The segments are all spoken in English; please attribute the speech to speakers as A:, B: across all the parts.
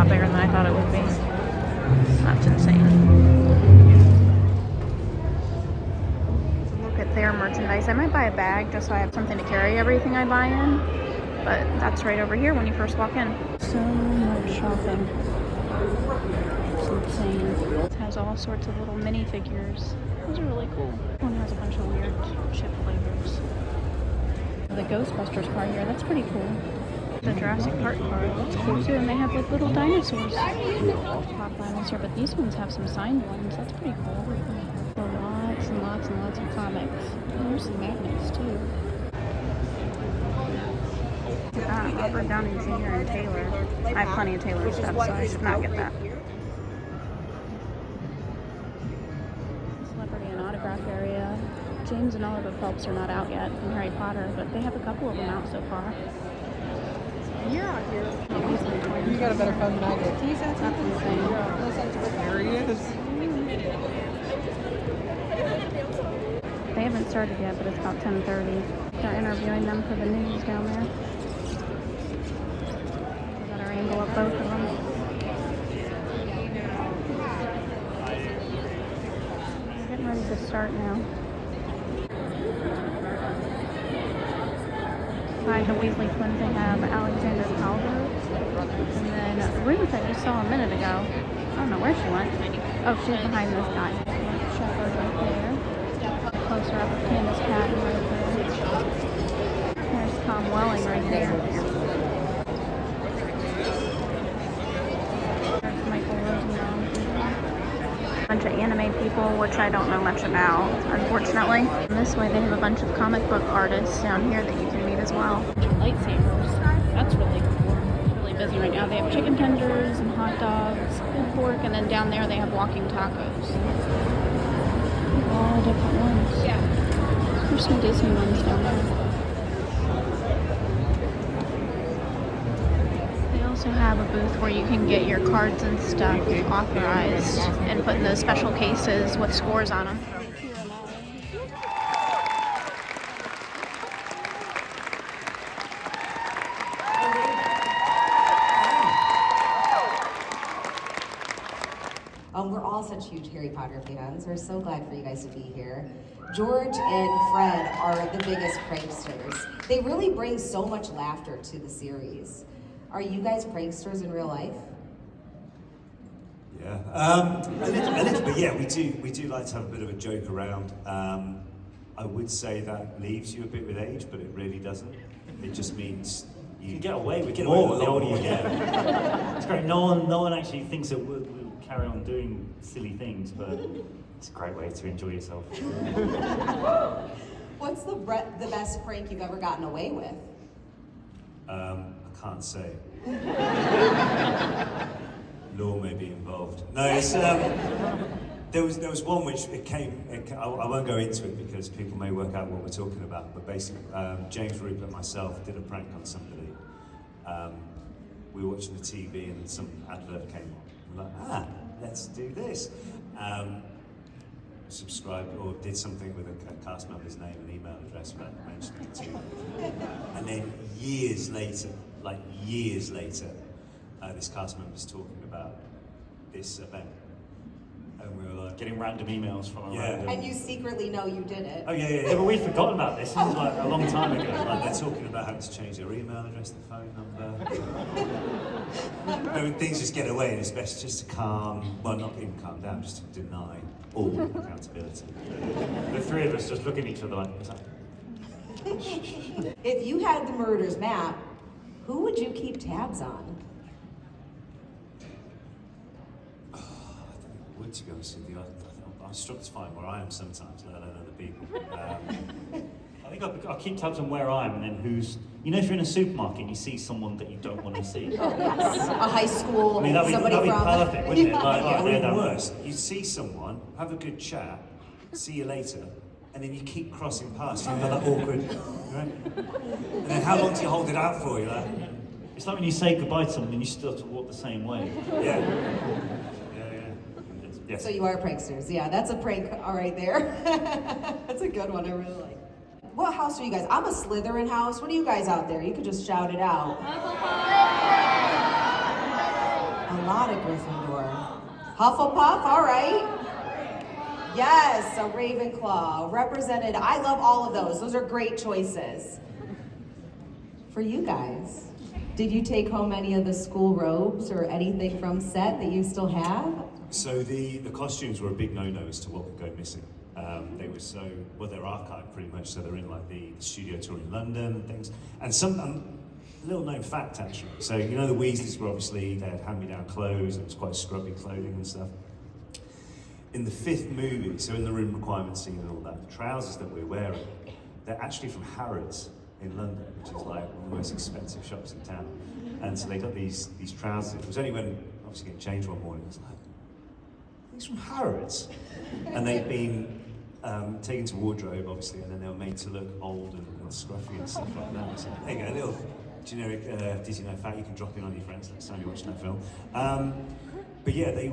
A: lot bigger than I thought it would be. That's insane. Look at their merchandise. I might buy a bag just so I have something to carry everything I buy in. But that's right over here when you first walk in. So much shopping. It's insane. It has all sorts of little minifigures. Those are really cool. One has a bunch of weird chip flavors. The Ghostbusters car here, that's pretty cool. The Jurassic Park car, that's cool too. And they have like little dinosaurs. Pop vinyls here, but these ones have some signed ones. That's pretty cool. Lots and lots and lots of comics. There's some magnets too. Robert Downey Jr. and Taylor. I have plenty of Taylor stuff, so I should not get that. Celebrity and autograph area. James and Oliver Phelps are not out yet from Harry Potter, but they have a couple of them out so far.
B: You're out here. You got a better phone than I did. Can you send something?
A: That's insane.
B: There he is.
A: They haven't started yet, but it's about 10:30. They're interviewing them for the news down there. Angle of both of them. We're getting ready to start now. Behind the Weasley twins, they have Alexander Calder. And then Ruth, I just saw a minute ago. I don't know where she went. Oh, she's behind this guy. Shepherd right there. Closer up, Candace Patton right there. There's Tom Welling right there. Bunch of anime people, which I don't know much about, unfortunately. And this way they have a bunch of comic book artists down here that you can meet as well. Lightsabers. That's really cool. It's really busy right now. They have chicken tenders and hot dogs, pulled pork, and then down there they have walking tacos. All different ones. Yeah. There's some Disney ones down there. Also have a booth where you can get your cards and stuff authorized and put in those special cases with scores on them.
C: We're all such huge Harry Potter fans. We're so glad for you guys to be here. George and Fred are the biggest pranksters. They really bring so much laughter to the series. Are you guys pranksters in real life?
D: Yeah, a little bit. Yeah, we do like to have a bit of a joke around. I would say that leaves you a bit with age, but it really doesn't. It just means you can
E: get away with
D: more the older you get.
E: It's great. No one actually thinks that we'll carry on doing silly things, but it's a great way to enjoy yourself.
C: What's the best prank you've ever gotten away with?
D: I can't say. Law may be involved. No, it's there was one which I won't go into it because people may work out what we're talking about. But basically, James, Rupert, and myself did a prank on somebody. We were watching the TV and some advert came on. We're like, let's do this. Subscribed or did something with a cast member's name and email address, but I mentioned it to you. And then years later, this cast member's talking about this event. And we were like...
E: Getting random emails from a random...
C: And you secretly know you did it.
D: Oh, yeah.
E: But we've forgotten about this. This is like a long time ago.
D: Like they're talking about having to change their email address, their phone number. I mean, things just get away and it's best just to not even calm down, just to deny all accountability.
E: The three of us just look at each other like...
C: If you had the murders map, who would you keep tabs on?
D: To be honest with you, I struggle to find where I am sometimes, let alone other people.
E: I think I'll keep tabs on where I am and then who's... You know, if you're in a supermarket and you see someone that you don't want to see.
C: A high school,
E: that'd be perfect, wouldn't it?
D: Even worse, you see someone, have a good chat, see you later, and then you keep crossing past, you've got that awkward, right? And then how long do you hold it out for? You're like...
E: It's like when you say goodbye to someone and you still have to walk the same way.
D: Yeah. Yes.
C: So you are pranksters. Yeah, that's a prank all right there. That's a good one, I really like. What house are you guys? I'm a Slytherin house. What are you guys out there? You could just shout it out. A Gryffindor. Hufflepuff, all right. Yes, a Ravenclaw. Represented, I love all of those. Those are great choices. For you guys, did you take home any of the school robes or anything from set that you still have?
D: So the costumes were a big no-no as to what would go missing. They were they're archived pretty much, so they're in like the studio tour in London and things. And some little known fact actually. So you know the Weasleys were obviously, they had hand-me-down clothes, and it was quite scrubby clothing and stuff. In the 5th movie, so in the room requirement scene and all that, the trousers that we're wearing, they're actually from Harrods in London, which is like one of the most expensive shops in town. And so they got these trousers. It was only when obviously getting changed one morning, I was like, these from Harrods? And they'd been taken to wardrobe, obviously, and then they were made to look old and scruffy and stuff like that. So there you go, a little generic Disney no fact you can drop in on your friends next time you're watching that film. But yeah, they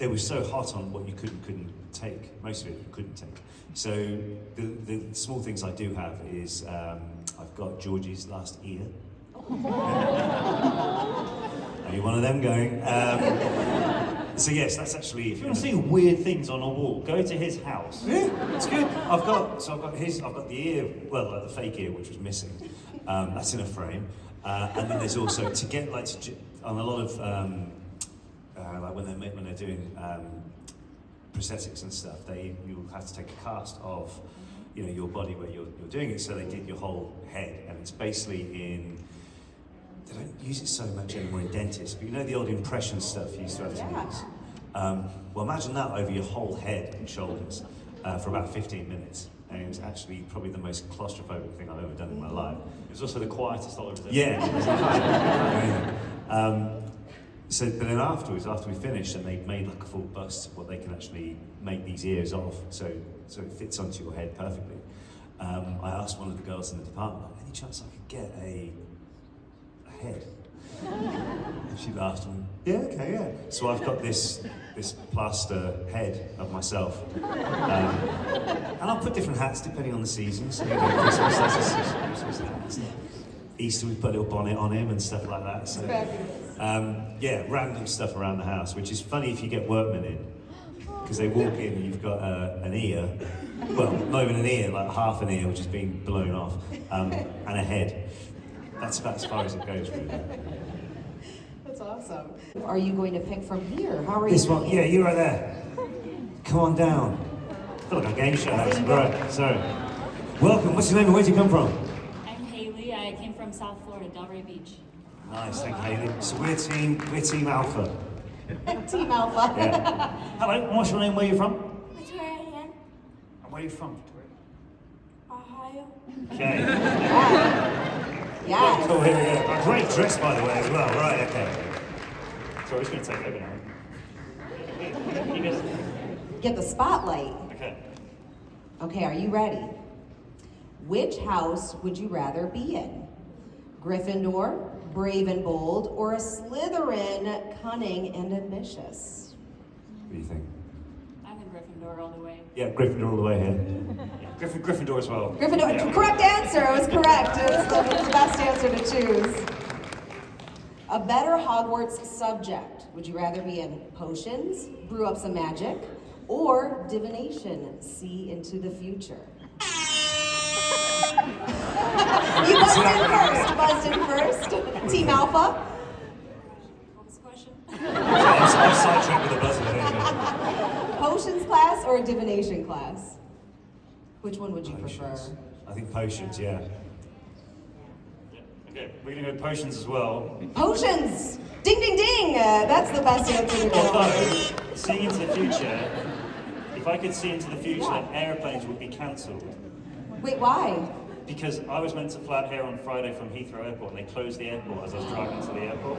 D: were so hot on what you couldn't take. Most of it you couldn't take. So the small things I do have is I've got Georgie's last ear. Only one of them going. So yes, that's actually.
E: If you want to see weird things on a wall, go to his house.
D: Yeah, it's good. I've got the ear, well, like the fake ear, which was missing. That's in a frame. And then there's also to get on a lot of like when they're doing prosthetics and stuff, you'll have to take a cast of your body where you're doing it. So they did your whole head, and it's basically in. They don't use it so much anymore in dentists, but you know the old impression stuff you used to have to use? Well, imagine that over your whole head and shoulders for about 15 minutes. And it was actually probably the most claustrophobic thing I've ever done in my life.
E: It was also the quietest I've ever done.
D: Yeah. But then afterwards, after we finished, and they made like a full bust of what they can actually make these ears of, so it fits onto your head perfectly. I asked one of the girls in the department, any chance I could get a head? And she laughed and went, yeah, okay, yeah. So I've got this plaster head of myself. And I'll put different hats depending on the season. So Christmas, Christmas hats. Easter, we put a little bonnet on him and stuff like that. So, yeah, random stuff around the house, which is funny if you get workmen in. Because they walk in and you've got an ear, well, not even an ear, like half an ear, which has been blown off, and a head. That's about as far as it goes, really.
C: That's awesome. Are you going to pick from here? How are
D: This
C: you?
D: one, yeah, you right there. Come on down. I feel like a game show. Right, sorry. Welcome. What's your name and where do you come from?
F: I'm Haley. I came from South Florida, Delray Beach.
D: Nice, thank you, Haley. So we're team Alpha.
C: Team Alpha.
D: Yeah.
E: Hello, and what's your name? Where are you from?
F: Victoria Ann,
E: And where are you from, Victoria?
F: Ohio.
E: Okay.
C: Yes.
D: Cool, here we go. A great dress, by the way, as well. Right, okay.
E: So we're just going to take over now. You guys.
C: Get the spotlight.
E: Okay.
C: Okay, are you ready? Which house would you rather be in? Gryffindor, brave and bold, or a Slytherin, cunning and ambitious?
D: What do you think?
F: I'm a Gryffindor all the way.
D: Yeah, Gryffindor all the way here.
E: Yeah, Gryffindor as well.
C: Gryffindor,
E: Yeah.
C: correct answer, it was correct. It's the best answer to choose. A better Hogwarts subject. Would you rather be in potions, brew up some magic, or divination, see into the future? You buzzed in first. Team Alpha.
F: What was the question?
D: I'm sidetracked with a buzzer. There you go.
C: Potions class or a divination class? Which one would you prefer?
D: Potions. I think potions, yeah.
E: Okay, we're going to go potions as well.
C: Potions! Ding, ding, ding! That's the best answer to go.
E: Although, seeing into the future, if I could see into the future,
C: Yeah.
E: airplanes would be cancelled.
C: Wait, why?
E: Because I was meant to fly out here on Friday from Heathrow Airport, and they closed the airport as I was driving to the airport.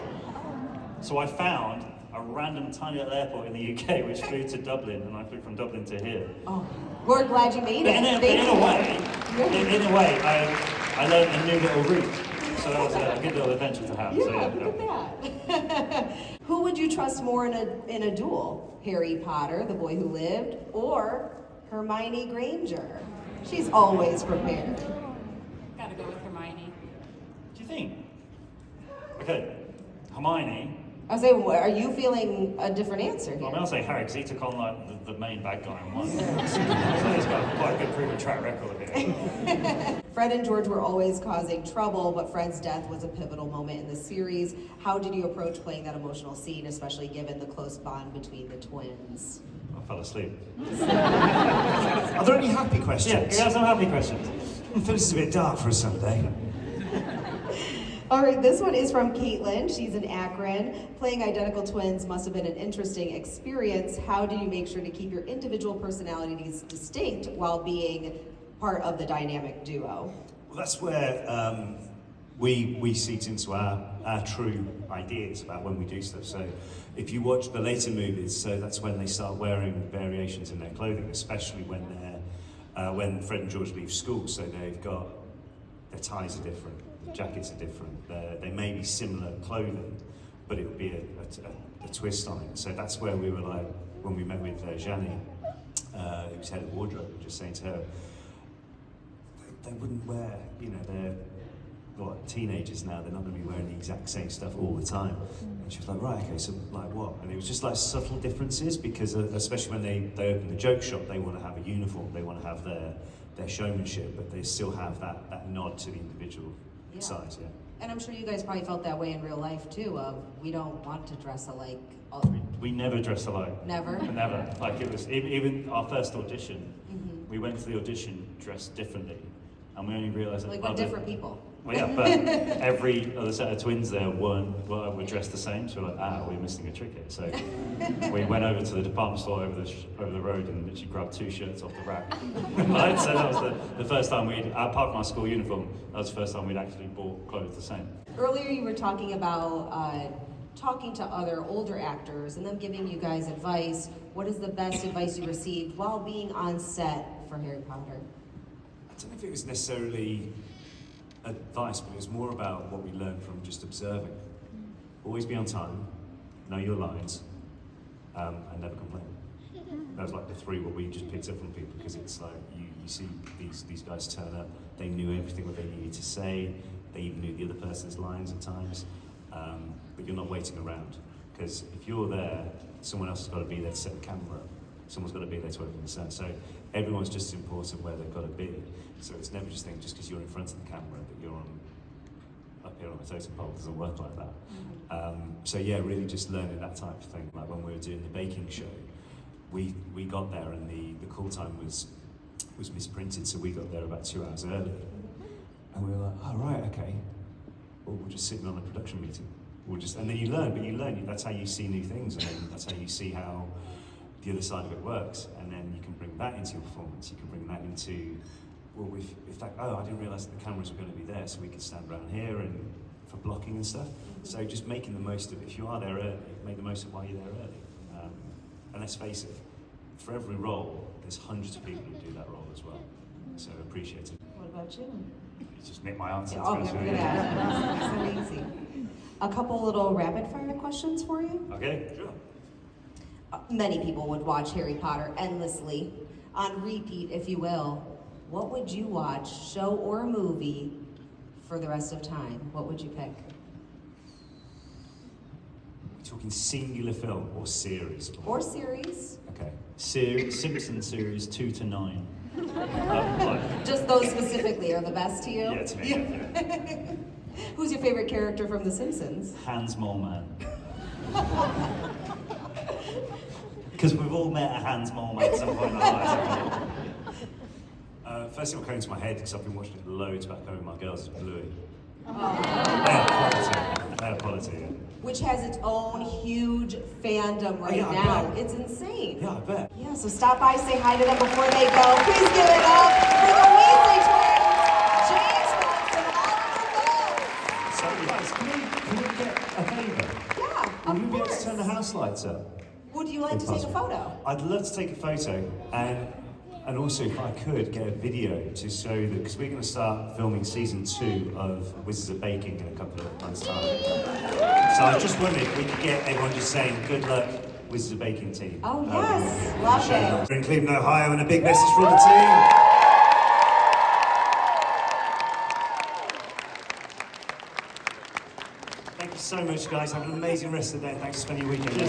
E: So I found a random tiny little airport in the UK which flew to Dublin, and I flew from Dublin to here.
C: Oh, we're glad you made
E: But
C: it.
E: in a way, I learned a new little route. So that was a good little adventure to have.
C: Yeah,
E: So,
C: look at that. Who would you trust more in a duel? Harry Potter, the boy who lived, or Hermione Granger? She's always prepared.
F: Gotta go with Hermione.
E: Do you think? Okay, Hermione,
C: I was saying, are you feeling a different answer here?
E: Well, I'm gonna say Harry, because he took on like the main bad guy in one. So he's got quite a good proven track record here.
C: Fred and George were always causing trouble, but Fred's death was a pivotal moment in the series. How did you approach playing that emotional scene, especially given the close bond between the twins?
E: I fell asleep.
D: Are there any happy questions?
E: Yeah, you have some happy questions.
D: I feel this is a bit dark for a Sunday.
C: All right, this one is from Caitlin. She's in Akron. Playing identical twins must have been an interesting experience. How do you make sure to keep your individual personalities distinct while being part of the dynamic duo?
D: Well, that's where we seat into our true ideas about when we do stuff. So if you watch the later movies, so that's when they start wearing variations in their clothing, especially when Fred and George leave school. So they've got, their ties are different, the jackets are different, they may be similar clothing, but it would be a twist on it. So that's where we were like, when we met with Janie, who was head of wardrobe, just saying to her, they wouldn't wear, you know, they're teenagers now, they're not going to be wearing the exact same stuff all the time. And she was like, right, okay, so like what? And it was just like subtle differences, because especially when they open the joke shop, they want to have a uniform, they want to have their showmanship, but they still have that nod to the individual size, yeah.
C: And I'm sure you guys probably felt that way in real life too, of we don't want to dress alike.
E: We never dressed alike.
C: Never?
E: Never. Like it was, even our first audition, we went to the audition dressed differently, and we only realised that
C: Like with different people.
E: Well, yeah, but every other set of twins there were dressed the same, so we're like, we're missing a trick here. So we went over to the department store over the road and literally grabbed 2 shirts off the rack. Right? So that was the first time apart from our school uniform, that was the first time we'd actually bought clothes the same.
C: Earlier you were talking about talking to other older actors and them giving you guys advice. What is the best advice you received while being on set for Harry Potter?
D: I don't know if it was necessarily advice, but it was more about what we learned from just observing. Always be on time, know your lines, and never complain. That was like the 3 what we just picked up from people, because it's like you see these guys turn up, they knew everything what they needed to say, they even knew the other person's lines at times, but you're not waiting around, because if you're there, someone else has got to be there to set the camera up, someone's got to be there to open the set, so everyone's just as important where they've got to be. So it's never just think just because you're in front of the camera that you're up here on the totem pole. It doesn't work like that. So yeah, really just learning that type of thing. Like when we were doing the baking show, we got there and the call time was misprinted, so we got there about 2 hours early. And we were like, oh right, okay. Well, we're just sitting on a production meeting. And then you learn, that's how you see new things, and then that's how you see how the other side of it works. And then you can bring that into your performance, you can bring that into, well, if that, I didn't realise that the cameras were going to be there, so we could stand around here and for blocking and stuff. So just making the most of it. If you are there early, make the most of why you're there early. And let's face it, for every role, there's hundreds of people who do that role as well. So appreciate it.
C: What about you?
E: You just nicked my answer.
C: Oh, I'm gonna ask. So easy. A couple little rapid fire questions for you.
E: Okay, sure.
C: Many people would watch Harry Potter endlessly, on repeat, if you will. What would you watch, show or movie, for the rest of time? What would you pick?
D: We're talking singular film or series?
C: Or series.
D: Okay.
E: Simpsons series 2 to 9. Like,
C: Just those specifically are the best to you?
E: yeah, to me. Yeah.
C: Who's your favorite character from The Simpsons?
E: Hans Moleman. Because we've all met a Hans Moleman at some point in our lives.
D: First thing that came to my head, because I've been watching it loads back home with my girls, is Bluey. Male quality, yeah.
C: Which has its own huge fandom right
D: yeah, I
C: now.
D: bet.
C: It's insane.
D: Yeah, I bet.
C: Yeah, so stop by, say hi to them before they go. Please give it up for the Weasley twins, James Watson and Oliver Wood.
D: So guys, can we get a favour?
C: Yeah,
D: Will you
C: of
D: be able to
C: course.
D: turn the house lights up?
C: Would you like
D: If
C: to take a
D: possible?
C: photo?
D: I'd love to take a photo, and also if I could get a video to show that, because we're going to start filming season 2 of Wizards of Baking in a couple of months' time. So I just wondered if we could get everyone just saying good luck, Wizards of Baking team.
C: Oh yes, love it.
D: We're in Cleveland, Ohio, and a big message for the team. Thank you so much, guys. Have an amazing rest of the day. Thanks for spending your weekend.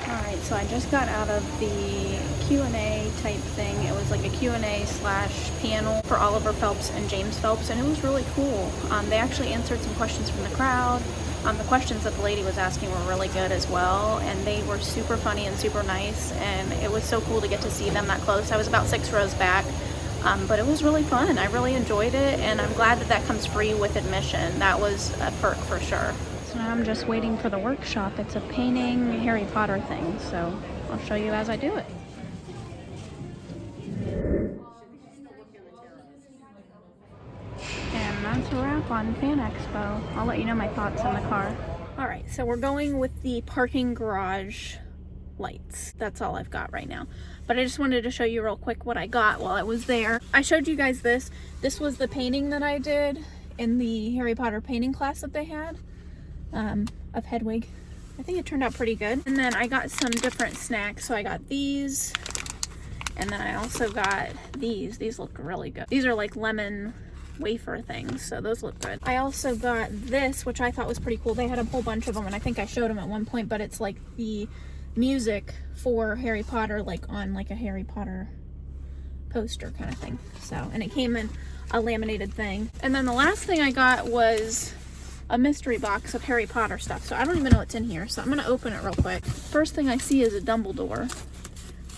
A: Alright, so I just got out of the Q&A type thing. It was like a Q&A / panel for Oliver Phelps and James Phelps, and it was really cool. They actually answered some questions from the crowd. The questions that the lady was asking were really good as well, and they were super funny and super nice, and it was so cool to get to see them that close. I was about 6 rows back, but it was really fun. I really enjoyed it, and I'm glad that that comes free with admission. That was a perk for sure. So now I'm just waiting for the workshop. It's a painting Harry Potter thing, so I'll show you as I do it. And that's a wrap on Fan Expo. I'll let you know my thoughts in the car. Alright, so we're going with the parking garage lights. That's all I've got right now. But I just wanted to show you real quick what I got while I was there. I showed you guys this. This was the painting that I did in the Harry Potter painting class that they had. Of Hedwig. I think it turned out pretty good. And then I got some different snacks. So I got these, and then I also got these. These look really good. These are like lemon wafer things, so those look good. I also got this, which I thought was pretty cool. They had a whole bunch of them, and I think I showed them at one point, but it's like the music for Harry Potter, like on like a Harry Potter poster kind of thing. So, and it came in a laminated thing. And then the last thing I got was a mystery box of Harry Potter stuff. So I don't even know what's in here. So I'm gonna open it real quick. First thing I see is a Dumbledore.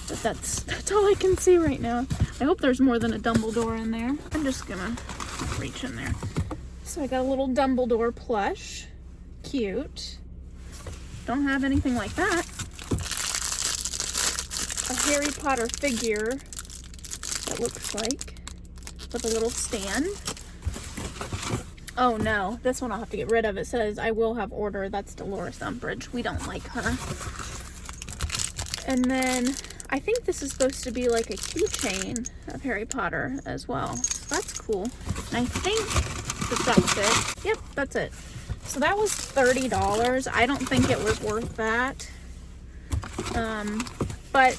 A: But that's all I can see right now. I hope there's more than a Dumbledore in there. I'm just gonna reach in there. So I got a little Dumbledore plush. Cute. Don't have anything like that. A Harry Potter figure that looks like, with a little stand. Oh no, this one I'll have to get rid of. It says, I will have order. That's Dolores Umbridge. We don't like her. And then I think this is supposed to be like a keychain of Harry Potter as well. So that's cool. And I think that's it. Yep, that's it. So that was $30. I don't think it was worth that. But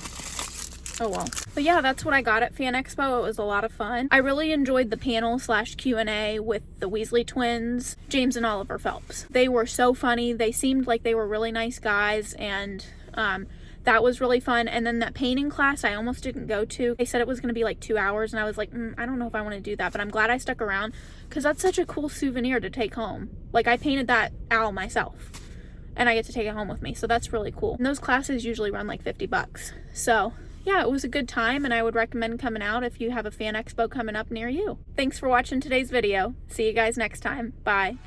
A: oh well. But yeah, that's what I got at Fan Expo. It was a lot of fun. I really enjoyed the panel / Q&A with the Weasley twins, James and Oliver Phelps. They were so funny. They seemed like they were really nice guys, and that was really fun. And then that painting class I almost didn't go to. They said it was going to be like 2 hours, and I was like, I don't know if I want to do that, but I'm glad I stuck around because that's such a cool souvenir to take home. Like, I painted that owl myself, and I get to take it home with me, so that's really cool. And those classes usually run like $50. So yeah, it was a good time, and I would recommend coming out if you have a Fan Expo coming up near you. Thanks for watching today's video. See you guys next time. Bye.